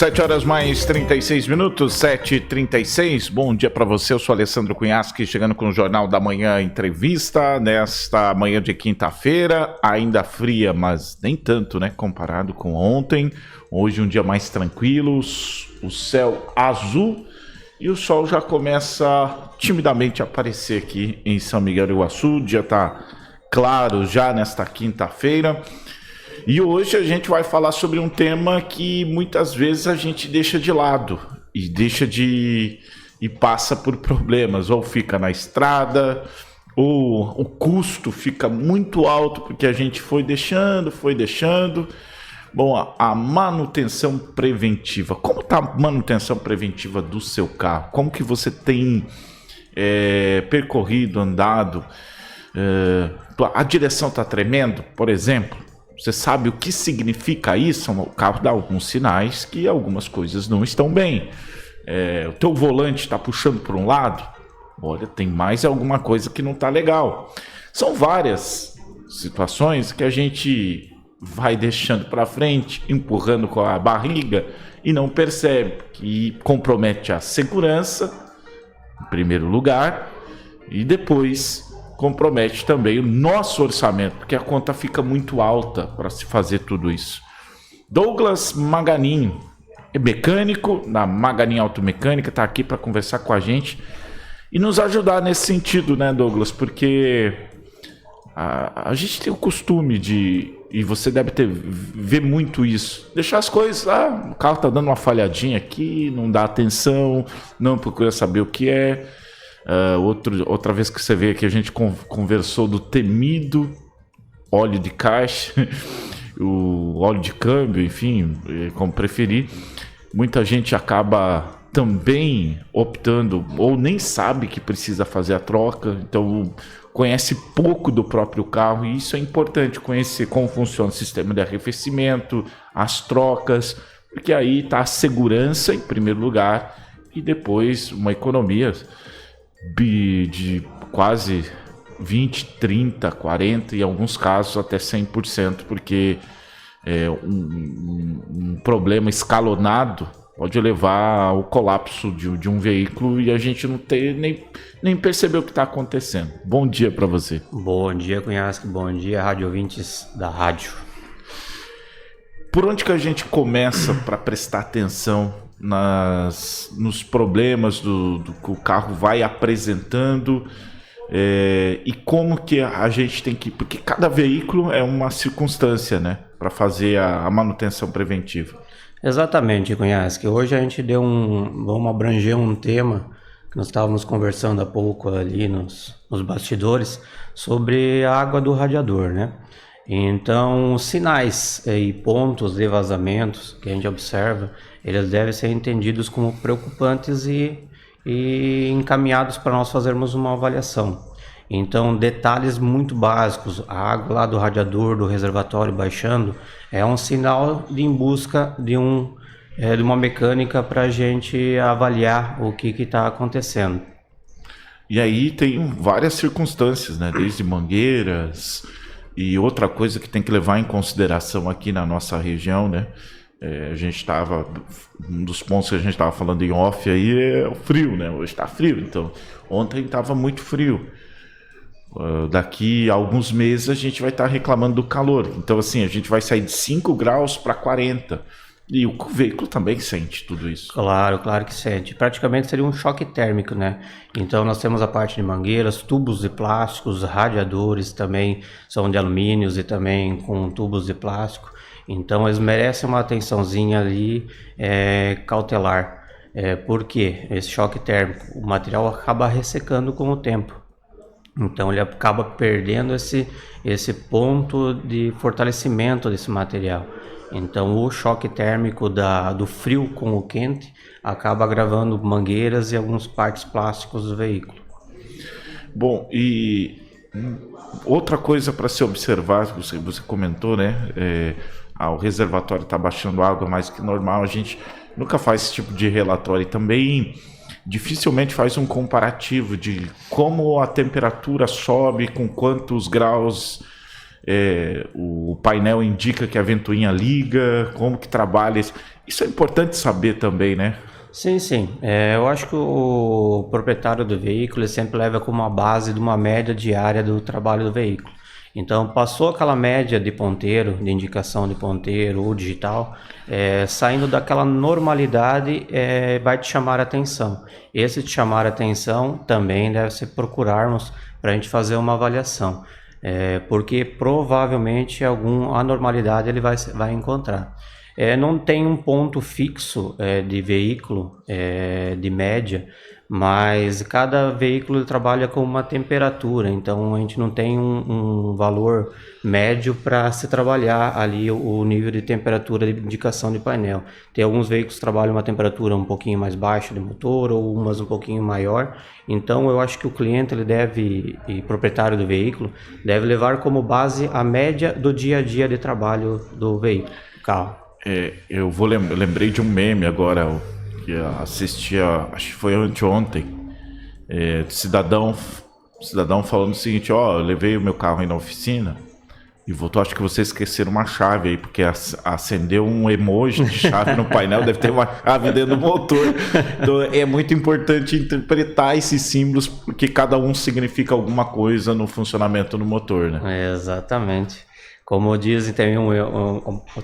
7 horas mais 36 minutos, 7h36. Bom dia para você, eu sou Alessandro Cunhasque, chegando com o Jornal da Manhã Entrevista, nesta manhã de quinta-feira, ainda fria, mas nem tanto, né, comparado com ontem. Hoje um dia mais tranquilo, o céu azul e o sol já começa timidamente a aparecer aqui em São Miguel do Iguaçu. O dia tá claro já nesta quinta-feira. E hoje a gente vai falar sobre um tema que muitas vezes a gente deixa de lado e passa por problemas, ou fica na estrada, ou o custo fica muito alto porque a gente foi deixando. Bom, a manutenção preventiva. Como está a manutenção preventiva do seu carro? Como que você tem percorrido, andado? A direção está tremendo, por exemplo? Você sabe o que significa isso? O carro dá alguns sinais que algumas coisas não estão bem. O teu volante está puxando para um lado? Olha, tem mais alguma coisa que não está legal. São várias situações que a gente vai deixando para frente, empurrando com a barriga e não percebe, que compromete a segurança, em primeiro lugar, e depois compromete também o nosso orçamento, porque a conta fica muito alta para se fazer tudo isso. Douglas Maganin é mecânico da Maganin Automecânica, está aqui para conversar com a gente e nos ajudar nesse sentido, né, Douglas? Porque a gente tem o costume de, e você deve ver muito isso, deixar as coisas, o carro está dando uma falhadinha aqui, não dá atenção, não procura saber o que é. Outra vez que você vê que a gente conversou do temido óleo de caixa, o óleo de câmbio, enfim, como preferir. Muita gente acaba também optando ou nem sabe que precisa fazer a troca, então conhece pouco do próprio carro, e isso é importante, conhecer como funciona o sistema de arrefecimento, as trocas, porque aí está a segurança em primeiro lugar e depois uma economia de quase 20, 30, 40 e em alguns casos até 100%, porque um problema escalonado pode levar ao colapso de um veículo e a gente não ter nem perceber o que está acontecendo. Bom dia para você. Bom dia, Cunhasque. Bom dia, rádio ouvintes da rádio. Por onde que a gente começa para prestar atenção nos problemas do que o carro vai apresentando, e como que a gente tem que... Porque cada veículo é uma circunstância, né, para fazer a manutenção preventiva. Exatamente, Cunhasque. Hoje a gente vamos abranger um tema que nós estávamos conversando há pouco ali nos bastidores, sobre a água do radiador, né? Então, sinais e pontos de vazamentos que a gente observa, eles devem ser entendidos como preocupantes e encaminhados para nós fazermos uma avaliação. Então, detalhes muito básicos, a água lá do radiador, do reservatório baixando, é um sinal em busca de uma mecânica para a gente avaliar o que está acontecendo. E aí tem várias circunstâncias, né? Desde mangueiras e outra coisa que tem que levar em consideração aqui na nossa região, né? Um dos pontos que a gente estava falando em off aí é o frio, né? Hoje está frio, então ontem estava muito frio. Daqui a alguns meses a gente vai estar reclamando do calor. Então, assim, a gente vai sair de 5 graus para 40. E o veículo também sente tudo isso. Claro que sente. Praticamente seria um choque térmico, né? Então, nós temos a parte de mangueiras, tubos de plásticos, radiadores também são de alumínios e também com tubos de plástico. Então, eles merecem uma atençãozinha ali cautelar. Por quê? Esse choque térmico, o material acaba ressecando com o tempo. Então ele acaba perdendo esse ponto de fortalecimento desse material. Então o choque térmico do frio com o quente acaba agravando mangueiras e algumas partes plásticas do veículo. Bom, e outra coisa para se observar, você comentou, né? O reservatório está baixando água mais que normal, a gente nunca faz esse tipo de relatório e também dificilmente faz um comparativo de como a temperatura sobe, com quantos graus o painel indica que a ventoinha liga, como que trabalha. Isso é importante saber também, né? Sim, sim. Eu acho que o proprietário do veículo ele sempre leva como uma base de uma média diária do trabalho do veículo. Então, passou aquela média de ponteiro, de indicação de ponteiro ou digital, saindo daquela normalidade, vai te chamar a atenção. Esse te chamar a atenção também deve ser procurarmos para a gente fazer uma avaliação, porque provavelmente alguma anormalidade ele vai encontrar. Não tem um ponto fixo de veículo de média, mas cada veículo trabalha com uma temperatura, então a gente não tem um valor médio para se trabalhar ali o nível de temperatura de indicação de painel. Tem alguns veículos que trabalham uma temperatura um pouquinho mais baixa de motor ou umas um pouquinho maior, então eu acho que o cliente ele deve, e proprietário do veículo, deve levar como base a média do dia a dia de trabalho do veículo, carro. Eu lembrei de um meme agora que eu assisti, acho que foi anteontem, cidadão falando o seguinte: eu levei o meu carro aí na oficina e voltou, acho que vocês esqueceram uma chave aí, porque acendeu um emoji de chave no painel, deve ter uma chave dentro do motor. Então é muito importante interpretar esses símbolos, porque cada um significa alguma coisa no funcionamento do motor, né? Exatamente. Como dizem, tem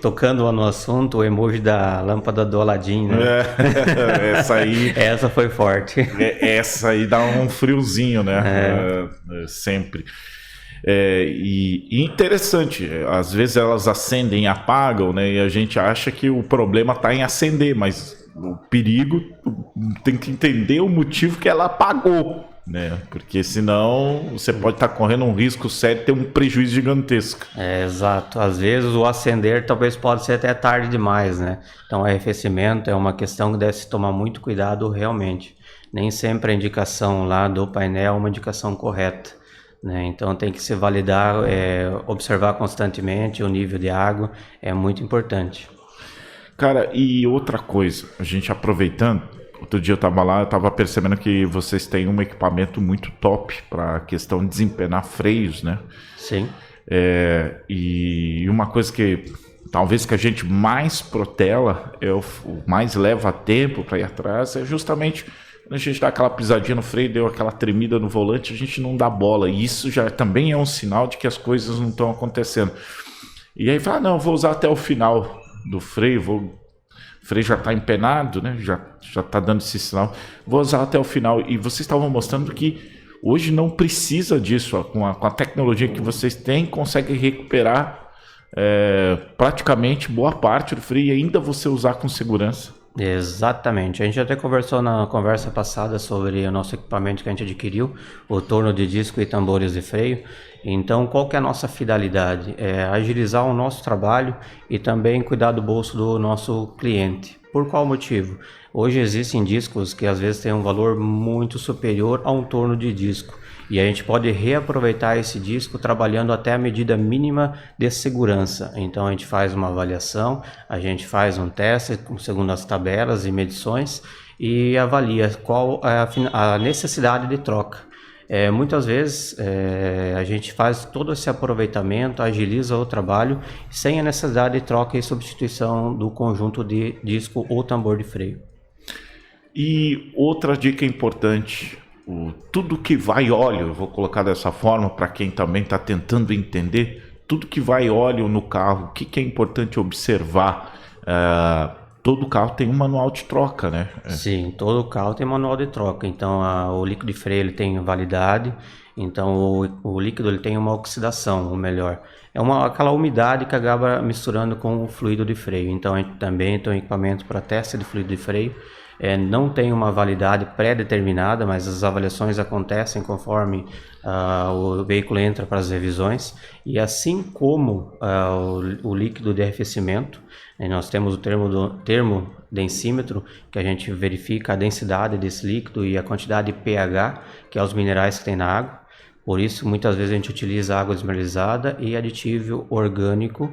tocando no assunto, o emoji da lâmpada do Aladim, né? Essa aí... Essa foi forte. Essa aí dá um friozinho, né? Sempre. E interessante, às vezes elas acendem e apagam, né? E a gente acha que o problema está em acender, mas o perigo tem que entender o motivo que ela apagou, né? Porque senão você pode estar correndo um risco sério de ter um prejuízo gigantesco. Exato. Às vezes o acender talvez pode ser até tarde demais, né? Então arrefecimento é uma questão que deve se tomar muito cuidado realmente. Nem sempre a indicação lá do painel é uma indicação correta, né? Então tem que se validar, observar constantemente o nível de água, é muito importante. Cara, e outra coisa, a gente aproveitando, outro dia eu tava percebendo que vocês têm um equipamento muito top para a questão de desempenar freios, né? Sim. E uma coisa que talvez que a gente mais protela, o mais leva tempo para ir atrás, é justamente quando a gente dá aquela pisadinha no freio, deu aquela tremida no volante, a gente não dá bola. E isso já também é um sinal de que as coisas não estão acontecendo. E aí fala, não, vou usar até o final do freio, o freio já está empenado, né? Já está dando esse sinal, vou usar até o final. E vocês estavam mostrando que hoje não precisa disso, com a tecnologia que vocês têm, consegue recuperar praticamente boa parte do freio e ainda você usar com segurança. Exatamente. A gente até conversou na conversa passada sobre o nosso equipamento que a gente adquiriu, o torno de disco e tambores de freio. Então, qual que é a nossa finalidade? É agilizar o nosso trabalho e também cuidar do bolso do nosso cliente. Por qual motivo? Hoje existem discos que às vezes têm um valor muito superior a um torno de disco. E a gente pode reaproveitar esse disco trabalhando até a medida mínima de segurança. Então a gente faz uma avaliação, a gente faz um teste segundo as tabelas e medições e avalia qual é a necessidade de troca. Muitas vezes a gente faz todo esse aproveitamento, agiliza o trabalho sem a necessidade de troca e substituição do conjunto de disco ou tambor de freio. E outra dica importante, tudo que vai óleo, eu vou colocar dessa forma para quem também está tentando entender, tudo que vai óleo no carro, o que é importante observar? Todo carro tem um manual de troca, né? Sim, todo carro tem manual de troca. Então o líquido de freio ele tem validade, então o líquido ele tem uma oxidação, ou melhor, aquela umidade que acaba misturando com o fluido de freio. Então a gente também tem um equipamento para teste de fluido de freio. Não tem uma validade pré-determinada, mas as avaliações acontecem conforme o veículo entra para as revisões. E assim como o líquido de arrefecimento, nós temos o termo densímetro, que a gente verifica a densidade desse líquido e a quantidade de pH, que é os minerais que tem na água. Por isso, muitas vezes a gente utiliza água desmineralizada e aditivo orgânico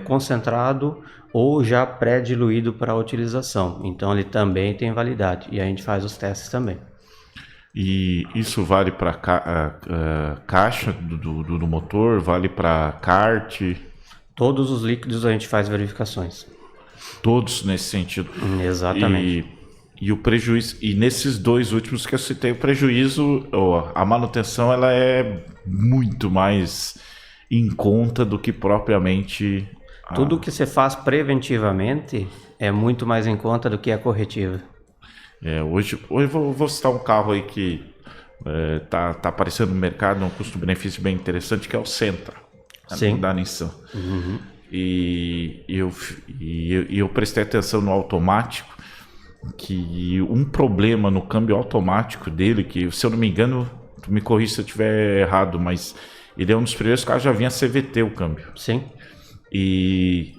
concentrado ou já pré-diluído para a utilização. Então ele também tem validade e a gente faz os testes também. E isso vale para caixa do motor, vale para kart? Todos os líquidos a gente faz verificações. todos nesse sentido. Exatamente. E o prejuízo, e nesses dois últimos que eu citei, o prejuízo, a manutenção, ela é muito mais em conta do que propriamente... Tudo que você faz preventivamente é muito mais em conta do que a corretiva. Hoje eu vou citar um carro aí que tá aparecendo no mercado, um custo-benefício bem interessante, que é o Sentra, Sim. da Nissan. E eu prestei atenção no automático, que um problema no câmbio automático dele, que se eu não me engano, tu me corrija se eu estiver errado, mas ele é um dos primeiros carros que já vinha CVT o câmbio. Sim. E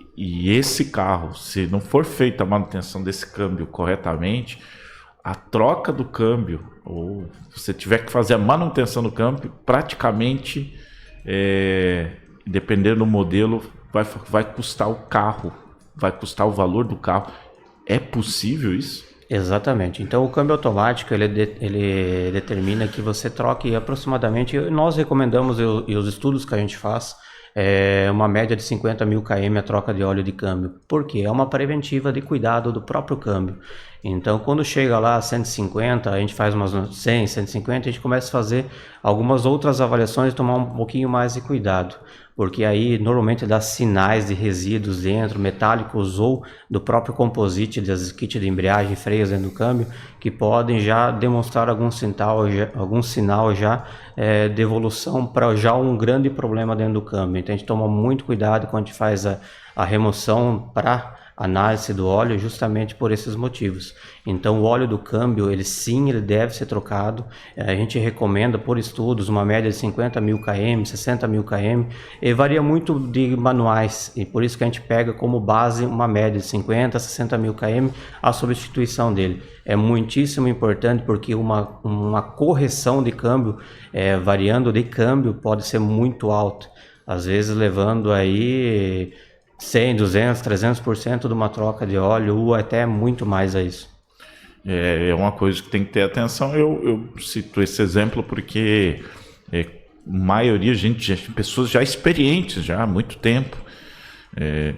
esse carro, se não for feita a manutenção desse câmbio corretamente, a troca do câmbio, ou você tiver que fazer a manutenção do câmbio, praticamente, dependendo do modelo, vai custar o carro, vai custar o valor do carro. É possível isso? Exatamente. Então o câmbio automático ele determina que você troque aproximadamente, nós recomendamos e os estudos que a gente faz, uma média de 50 mil km a troca de óleo de câmbio. Por quê? É uma preventiva de cuidado do próprio câmbio. Então quando chega lá a 150, a gente faz umas 100, 150, a gente começa a fazer algumas outras avaliações e tomar um pouquinho mais de cuidado. Porque aí normalmente dá sinais de resíduos dentro, metálicos ou do próprio composite das kits de embreagem, freios dentro do câmbio, que podem já demonstrar algum sinal já de evolução para já um grande problema dentro do câmbio. Então a gente toma muito cuidado quando a gente faz a remoção para análise do óleo justamente por esses motivos. Então o óleo do câmbio, ele deve ser trocado. A gente recomenda por estudos uma média de 50 mil km, 60 mil km, e varia muito de manuais, e por isso que a gente pega como base uma média de 50, 60 mil km a substituição dele. É muitíssimo importante porque uma correção de câmbio, variando de câmbio, pode ser muito alta, às vezes levando aí 100, 200, 300% de uma troca de óleo ou até muito mais a isso. É uma coisa que tem que ter atenção. Eu cito esse exemplo porque maioria, pessoas já experientes, já há muito tempo,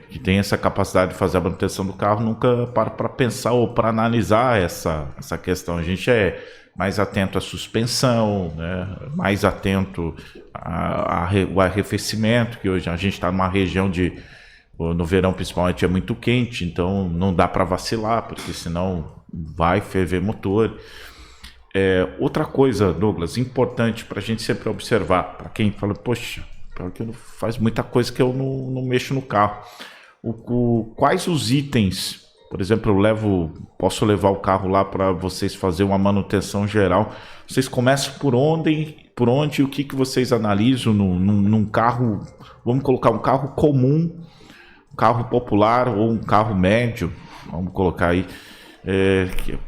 que tem essa capacidade de fazer a manutenção do carro, nunca para pensar ou para analisar essa questão. A gente é mais atento à suspensão, né? Mais atento ao arrefecimento, que hoje a gente está numa região no verão principalmente é muito quente, então não dá para vacilar, porque senão vai ferver motor. Outra coisa, Douglas, importante para a gente sempre observar, para quem fala, poxa, porque faz muita coisa que eu não mexo no carro. Quais os itens, por exemplo, posso levar o carro lá para vocês fazer uma manutenção geral. Vocês começam por onde o que vocês analisam num carro, vamos colocar um carro comum, um carro popular ou um carro médio, vamos colocar aí,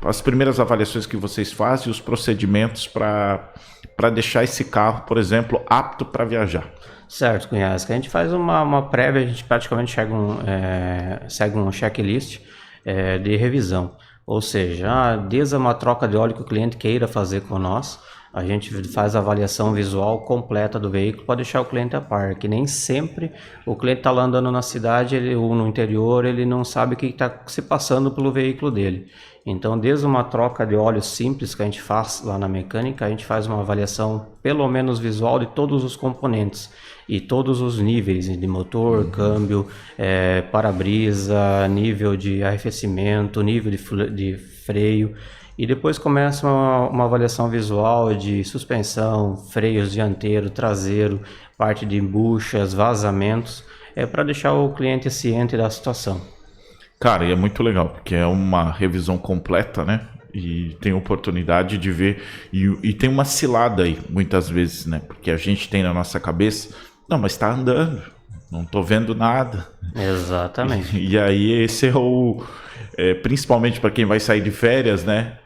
as primeiras avaliações que vocês fazem e os procedimentos para deixar esse carro, por exemplo, apto para viajar. Certo, Cunhasca. A gente faz uma prévia, a gente praticamente segue um checklist de revisão. Ou seja, desde uma troca de óleo que o cliente queira fazer com nós, a gente faz a avaliação visual completa do veículo para deixar o cliente a par, que nem sempre o cliente está lá andando na cidade ou no interior, ele não sabe o que está se passando pelo veículo dele. Então, desde uma troca de óleo simples que a gente faz lá na mecânica, a gente faz uma avaliação pelo menos visual de todos os componentes e todos os níveis de motor, câmbio, para-brisa, nível de arrefecimento, nível de freio. E depois começa uma avaliação visual de suspensão, freios dianteiro, traseiro, parte de buchas, vazamentos, para deixar o cliente ciente da situação. Cara, e é muito legal, porque é uma revisão completa, né? E tem oportunidade de ver, e tem uma cilada aí, muitas vezes, né? Porque a gente tem na nossa cabeça, não, mas tá andando, não tô vendo nada. Exatamente. E aí esse principalmente para quem vai sair de férias, né?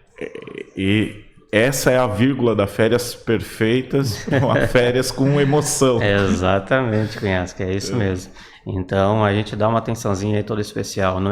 E essa é a vírgula da férias perfeitas, uma férias com emoção. Exatamente, Cunhasca, é isso mesmo. Então a gente dá uma atençãozinha aí toda especial. Não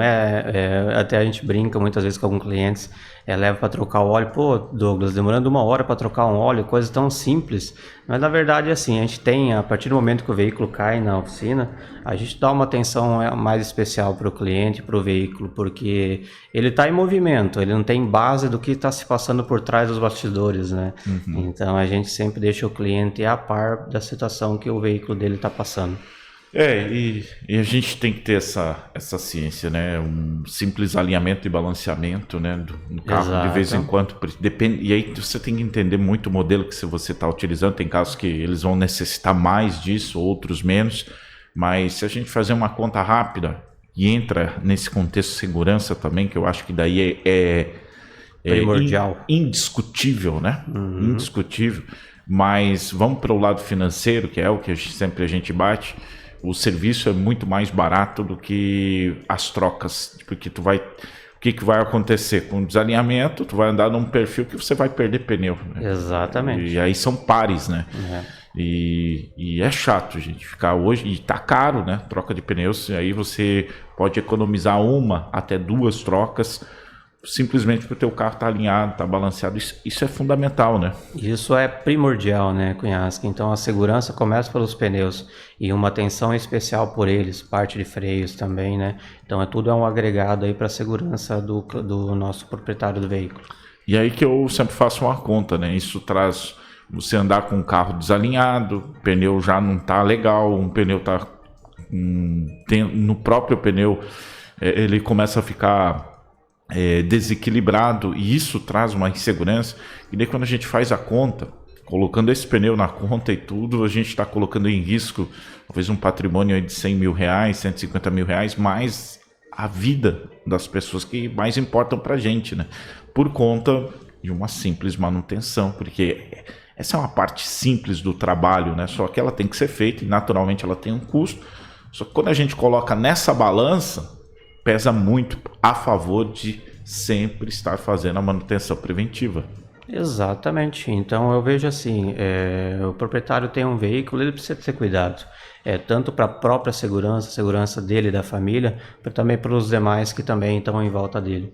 até a gente brinca muitas vezes com alguns clientes, leva para trocar o óleo. Pô, Douglas, demorando 1 hora para trocar um óleo, coisa tão simples. Mas na verdade assim, a gente tem, a partir do momento que o veículo cai na oficina, a gente dá uma atenção mais especial para o cliente, para o veículo, porque ele está em movimento, ele não tem base do que está se passando por trás dos bastidores, né? Então a gente sempre deixa o cliente a par da situação que o veículo dele está passando. E a gente tem que ter essa ciência, né? Um simples alinhamento e balanceamento, né? No carro. Exato. De vez em quando, depende. E aí você tem que entender muito o modelo que você está utilizando. Tem casos que eles vão necessitar mais disso, outros menos. Mas se a gente fazer uma conta rápida e entra nesse contexto de segurança também, que eu acho que daí primordial, indiscutível, né? Indiscutível. Mas vamos para o lado financeiro, que é o que sempre a gente bate. O serviço é muito mais barato do que as trocas, porque o que vai acontecer com o desalinhamento? Tu vai andar num perfil que você vai perder pneu, né? Exatamente. E aí são pares, né? E é chato, gente, ficar hoje, e tá caro, né? Troca de pneus, aí você pode economizar 1 até 2 trocas, simplesmente porque o teu carro está alinhado, está balanceado. Isso é fundamental, né? Isso é primordial, né, Cunhasque? Então a segurança começa pelos pneus e uma atenção especial por eles, parte de freios também, né? Então tudo é um agregado aí para a segurança do nosso proprietário do veículo. E aí que eu sempre faço uma conta, né? Isso traz você andar com o carro desalinhado, o pneu já não está legal, um pneu está no próprio pneu, ele começa a ficar desequilibrado, e isso traz uma insegurança. E daí quando a gente faz a conta, colocando esse pneu na conta e tudo, a gente está colocando em risco talvez um patrimônio de 100 mil reais, 150 mil reais, mais a vida das pessoas que mais importam para a gente, né? Por conta de uma simples manutenção, porque essa é uma parte simples do trabalho, né? Só que ela tem que ser feita e naturalmente ela tem um custo. Só que quando a gente coloca nessa balança, pesa muito a favor de sempre estar fazendo a manutenção preventiva. Exatamente. Então eu vejo assim, o proprietário tem um veículo, ele precisa ter cuidado. Tanto para a própria segurança dele e da família, mas também para os demais que também estão em volta dele.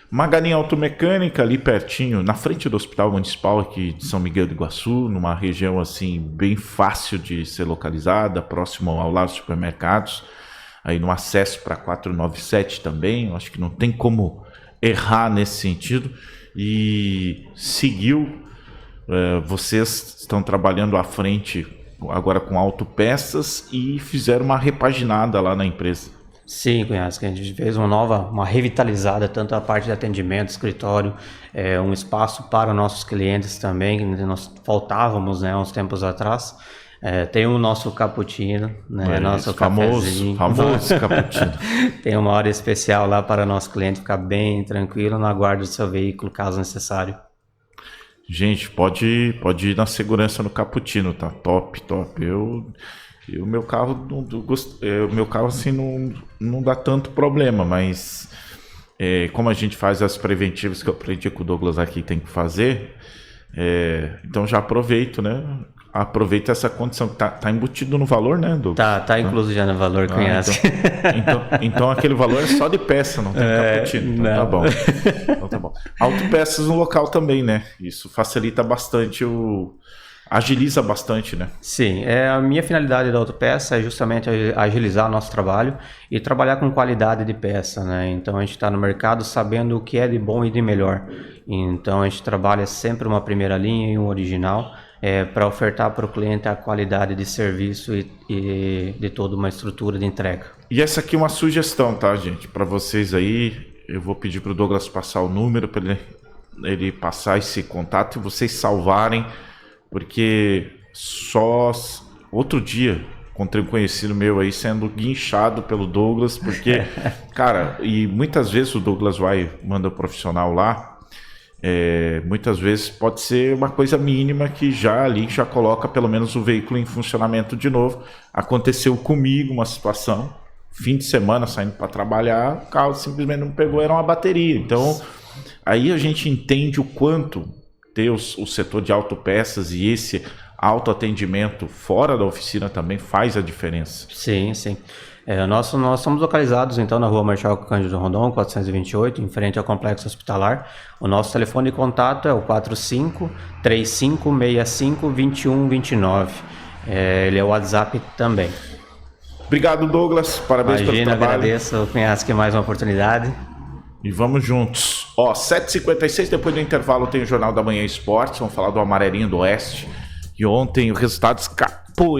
Maganin Automecânica, ali pertinho, na frente do Hospital Municipal aqui de São Miguel do Iguaçu, numa região assim bem fácil de ser localizada, próximo ao lado dos supermercados. Aí no acesso para 497 também, eu acho que não tem como errar nesse sentido. E seguiu, vocês estão trabalhando à frente agora com autopeças e fizeram uma repaginada lá na empresa. Sim, Cunhasque, a gente fez uma revitalizada, tanto a parte de atendimento, escritório, um espaço para nossos clientes também, que nós faltávamos, né, uns tempos atrás. Tem o nosso cappuccino, né? Nosso famoso cappuccino. Tem uma hora especial lá para o nosso cliente ficar bem tranquilo na guarda do seu veículo, caso necessário. Gente, pode ir na segurança no cappuccino, tá? Top. O meu carro assim não dá tanto problema, mas como a gente faz as preventivas que eu aprendi com o Douglas aqui tem que fazer, então já aproveito, né? Aproveita essa condição que tá embutido no valor, né, Douglas? Tá incluso já no valor, Cunhasque. Então aquele valor é só de peça, não tem cappuccino. Então tá bom. Então tá bom. Autopeças no local também, né? Isso facilita bastante agiliza bastante, né? Sim, a minha finalidade da autopeça é justamente agilizar o nosso trabalho e trabalhar com qualidade de peça, né? Então a gente está no mercado sabendo o que é de bom e de melhor. Então a gente trabalha sempre uma primeira linha e um original, para ofertar para o cliente a qualidade de serviço e de toda uma estrutura de entrega. E essa aqui é uma sugestão, tá, gente? Para vocês aí, eu vou pedir para o Douglas passar o número, para ele passar esse contato e vocês salvarem, porque só outro dia encontrei um conhecido meu aí sendo guinchado pelo Douglas, porque, cara, e muitas vezes o Douglas manda o profissional lá, muitas vezes pode ser uma coisa mínima que já coloca pelo menos o veículo em funcionamento de novo. Aconteceu comigo uma situação, fim de semana saindo para trabalhar, o carro simplesmente não pegou, era uma bateria. Então aí a gente entende o quanto ter o setor de autopeças e esse autoatendimento fora da oficina também faz a diferença. Sim, sim. Nós somos localizados, então, na rua Marechal Cândido Rondon, 428, em frente ao Complexo Hospitalar. O nosso telefone de contato é o 45-3565-2129. Ele é o WhatsApp também. Obrigado, Douglas. Parabéns pelo trabalho. Agradeço o Penhasco mais uma oportunidade. E vamos juntos. 7h56, depois do intervalo tem o Jornal da Manhã Esportes. Vamos falar do Amarelinho do Oeste. E ontem o resultado escapou.